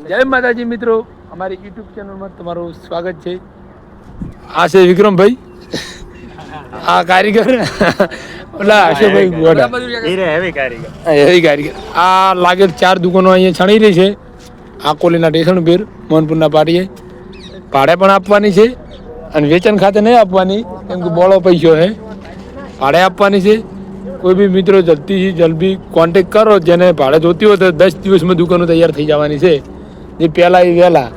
જય માતાજી મિત્રો, અમારી યુટ્યુબ ચેનલમાં તમારું સ્વાગત છે. આ છે વિક્રમભાઈ, આ કારીગર ઓલા અશોકભાઈ ગોડા, હેવી કારીગર. આ લાગે 4 દુકાનો અહીંયા છણી રહી છે. આકોલીના સ્ટેશન પર મોહનપુરના પાટીએ ભાડે પણ આપવાની છે અને વેચાણ ખાતે નહીં આપવાની, કેમ કે બોળો પૈસો છે. ભાડે આપવાની છે. કોઈ બી મિત્રો જલ્દી કોન્ટેક કરો, જેને ભાડે જોતી હોય તો 10 દિવસમાં દુકાનો તૈયાર થઈ જવાની છે. જે પહેલા એ વહેલા,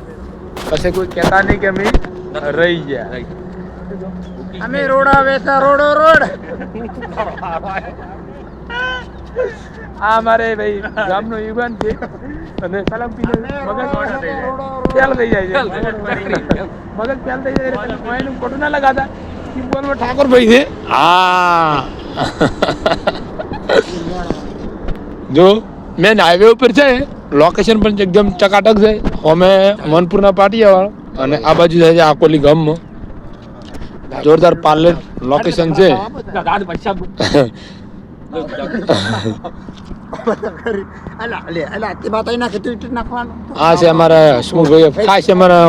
પછી કોઈ કહેતા નહીં કે અમે રહી ગયા. અમે રોડા વેચા રોડ. આ અમારે ભાઈ ગામનો યુવાન છે અને સલામ પીને મગજ તેલ થઈ જાય છે. મગજ તેલ થઈ જાય એનું ખોટું ના લગાતા. બોલમાં ઠાકોરભાઈ છે. હા જો મેન હાઈવે ઉપર છે, લોકેશન પણ એકદમ ચકાટક છે. અમે મોહનપુરના પાટિયાવાળ અને આ બાજુ થાય છે આકોલી ગામમાં. જોરદાર પાર્લર લોકેશન છે. આ છે અમારા હસમુખભાઈ, ખાસ અમારા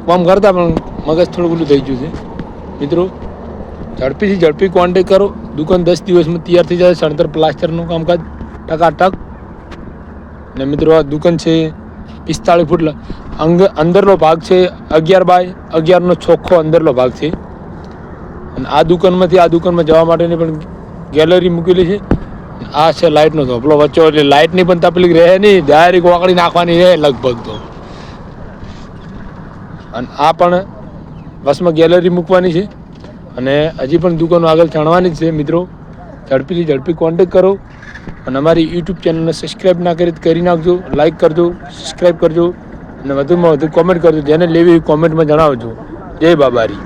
કામ કરતા પણ મગજ થોડું બધું થઈ ગયું છે. મિત્રો ઝડપી કોન્ટેક કરો. દુકાન 10 દિવસમાં તૈયાર થઈ જાય. સણતર પ્લાસ્ટરનું કામકાજ ટકાટક. ને મિત્રો આ દુકાન છે 45 ફૂટ. અંદરનો ભાગ છે 11x11 નો ચોખ્ખો અંદરનો ભાગ છે. અને આ દુકાનમાંથી આ દુકાનમાં જવા માટેની પણ ગેલેરી મૂકેલી છે. આ છે લાઇટનો ધોપલો વચ્ચે, એટલે લાઇટની પણ તકલીફ રહે નહીં, ડાયરેક્ટ વાકડી નાખવાની રહે લગભગ તો. અને આ પણ બસમાં ગેલેરી મૂકવાની છે. અને હજી પણ દુકાનો આગળ ચણવાની જ છે. મિત્રો ઝડપી કોન્ટેક કરો અને અમારી યુટ્યુબ ચેનલને સબસ્ક્રાઈબ ના કરી નાખજો. લાઈક કરજો, સબસ્ક્રાઈબ કરજો અને વધુમાં વધુ કોમેન્ટ કરજો. જેને લેવી કોમેન્ટમાં જણાવજો. જય બાબારી.